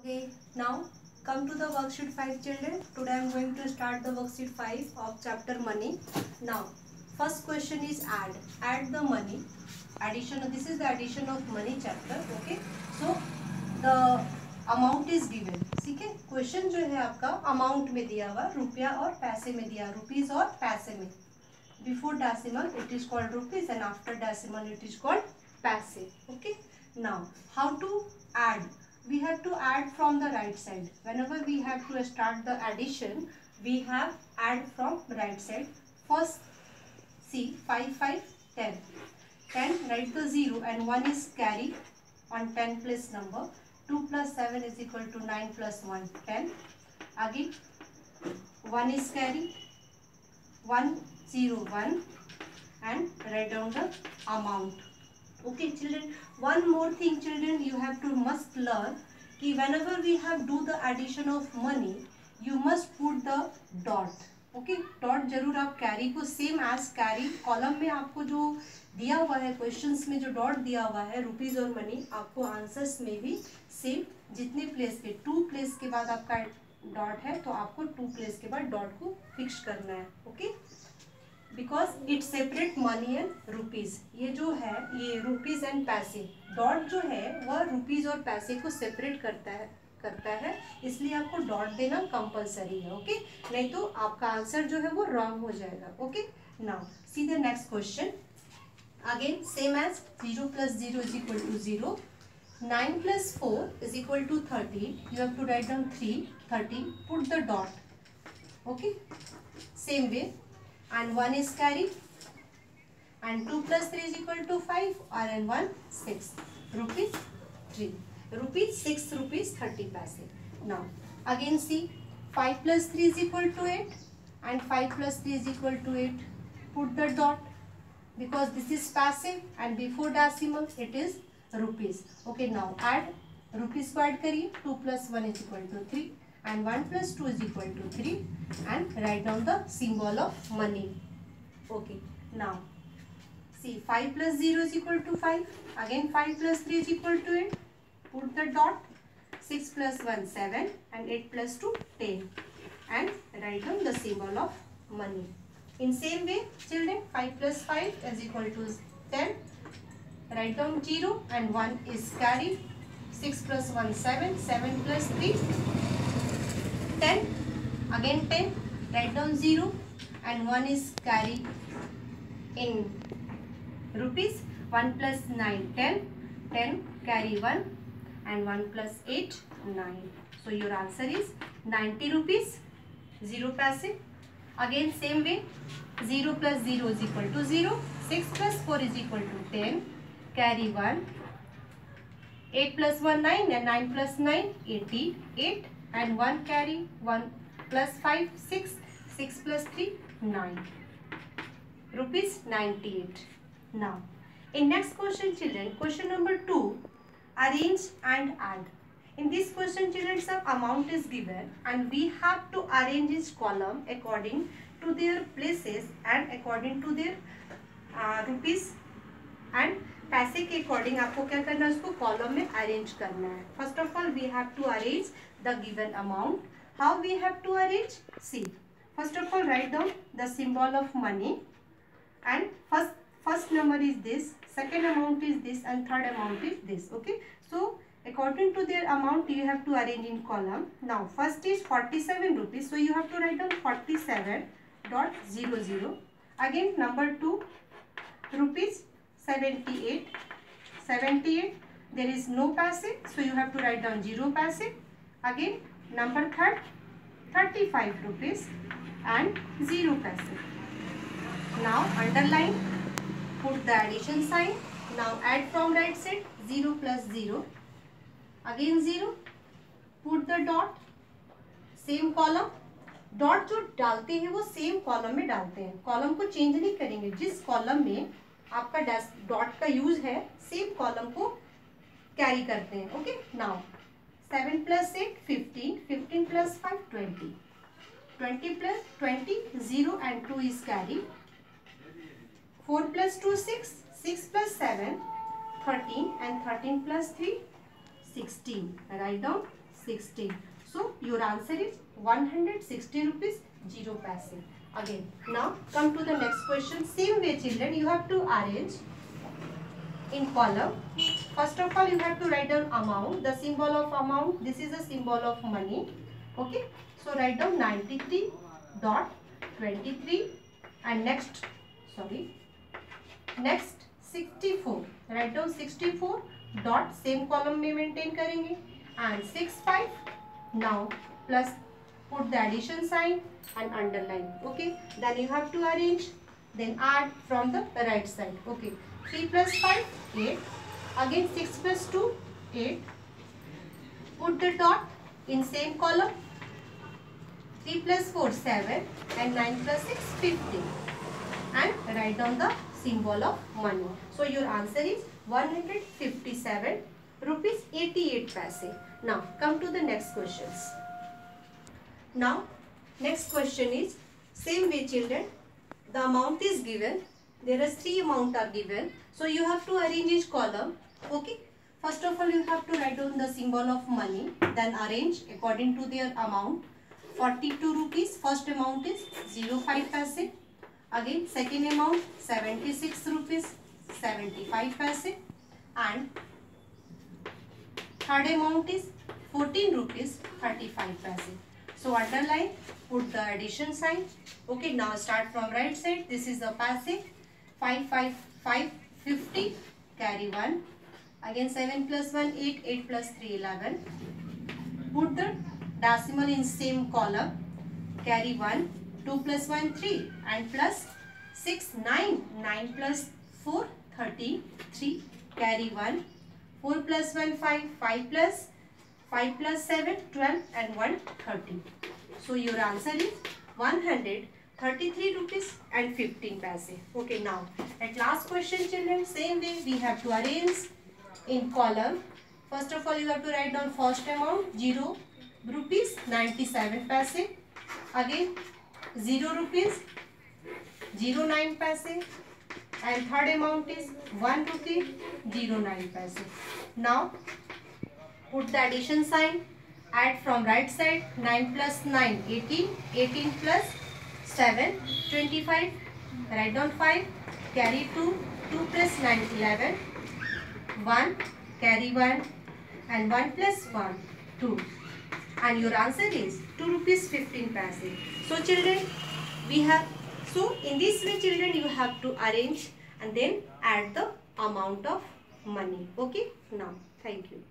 Okay, now come to the worksheet 5 children. Today I am going to start the worksheet 5 of chapter money. Now, first question is add. Add the money. Addition, this is the addition of money chapter. Okay, so the amount is given. ठीक है, question जो है आपका amount में दिया हुआ, रुपया और पैसे में दिया, रुपीज और पैसे में. Before decimal it is called rupees and after decimal it is called paise. Okay, now how to add? We have to add from the right side. Whenever we have to start the addition, we have add from right side. First, see 5 5 10. 10, write the 0 and 1 is carry on 10 place number. 2 plus 7 is equal to 9 plus 1 10. Again 1 is carry, 1 0 1 and write down the amount. Okay children, one more thing children, you have to must learn कि whenever we have do the addition of money, you must put the dot. Okay, dot जरूर आप carry को same as carry column में आपको जो दिया हुआ है क्वेश्चंस में जो डॉट दिया हुआ है रुपीज और मनी, आपको आंसर्स में भी सेम जितने प्लेस पे 2 प्लेस के बाद आपका डॉट है तो आपको 2 प्लेस के बाद डॉट को फिक्स करना है. Okay, because it separate money and rupees. ये जो है ये रुपीज एंड पैसे, डॉट जो है वह रुपीज और पैसे को सेपरेट करता है इसलिए आपको डॉट देना कंपलसरी है. ओके, नहीं तो आपका आंसर जो है वो रॉन्ग हो जाएगा. Okay, now see the next question. Again same as 0 plus 0 is equal to 0. 9 plus 4 is equal to 13. You have to write down 3 13, put the dot. Okay, same way. And 1 is carry and 2 plus 3 is equal to 5 and 1 6 rupees 3 rupees 6 rupees 30 paise. Now again see 5 plus 3 is equal to 8 and 5 plus 3 is equal to 8. Put the dot because this is paise and before decimal it is rupees. Okay, now add rupees को add करिए. 2 plus 1 is equal to 3 and 1 plus 2 is equal to 3 and write down the symbol of money. Okay, now see 5 plus 0 is equal to 5. Again 5 plus 3 is equal to 8. Put the dot. 6 plus 1 7 and 8 plus 2 10 and write down the symbol of money. In same way children, 5 plus 5 is equal to 10. Write down 0 and 1 is carry. 6 plus 1 7, 7 plus 3 10. Again 10, write down 0 and 1 is carry in rupees. 1 plus 9 10, 10 carry 1 and 1 plus 8 9. So your answer is 90 rupees 0 paise. Again same way 0 plus 0 is equal to 0. 6 plus 4 is equal to 10, carry 1. 8 plus 1 9 and 9 plus 9 18, 8 and 1 carry. 1 plus 5 6, 6 plus 3 9 rupees 98. Now in next question children, question number 2, arrange and add. In this question children, some amount is given and we have to arrange each column according to their places and according to their rupees and पैसे के according आपको क्या करना है, उसको column में arrange करना है. First of all we have to arrange the given amount. How we have to arrange? See first of all write down the symbol of money and first number is this, second amount is this and third amount is this. Okay, so according to their amount you have to arrange in column. Now first is 47 rupees, so you have to write down 47.00. Again number 2 rupees 78, there is no paise, so you have to write down 0 paise. Again number 3 35 rupees and 0 paise. Now underline, put the addition sign. Now add from right side. 0 plus 0, again 0, put the dot. Same column, dot जो डालते हैं वो same column में डालते हैं, column को change नहीं करेंगे. जिस कॉलम में आपका डॉट का यूज है सेम कॉलम को कैरी करते हैं. Okay, now 7 plus 8 15, 15 plus 5 20, 20 plus 20 0 and 2 is carry. 4 plus 2 6, 6 plus 7 13 and 13 plus 3 16. Write down 16. So your answer is 160 rupees 0 paise. Again, now come to the next question. Same way children, you have to arrange in column. First of all, you have to write down amount, the symbol of amount. This is a symbol of money. Okay, so write down 93.23 and next 64. Write down 64 dot, same column में maintain करेंगे, and 65. Now plus, put the addition sign and underline. Okay, then you have to arrange, then add from the right side. Okay, 3 plus 5 8. Again 6 plus 2 8. Put the dot in same column. 3 plus 4 7 and 9 plus 6 15. And write down the symbol of money. So your answer is 157 rupees 88 paise. Now come to the next questions. Now next question is same way children. The amount is given. There are 3 amounts are given. So you have to arrange each column. Okay. First of all, you have to write down the symbol of money. Then arrange according to their amount. 42 rupees. First amount is 05 paise. Again second amount 76 rupees 75 paise. And third amount is 14 rupees 35 paise. So underline, put the addition sign. Okay, now start from right side. This is the paise. 5 5 5 50, carry 1. Again 7 plus 1 8, 8 plus 3 11. Put the decimal in same column. Carry 1. 2 plus 1 3 and plus 6 9. 9 plus 4 33. Carry 1. 4 plus 1 5. 5 plus 7 12 and 1 30. So your answer is 133 rupees and 15 paise. Okay, now at last question children, same way we have to arrange in column. First of all, you have to write down first amount 0 rupees 97 paise. Again 0 rupees 09 paise. And third amount is 1 rupee 09 paise. Now put the addition sign. Add from right side. 9 plus 9 18. 18 plus 7 25. Write down 5. Carry 2. 2 plus 9 11. 1. Carry 1. And 1 plus 1 2. And your answer is 2 rupees 15 paise. So children, in this way children, you have to arrange and then add the amount of money. Okay, now thank you.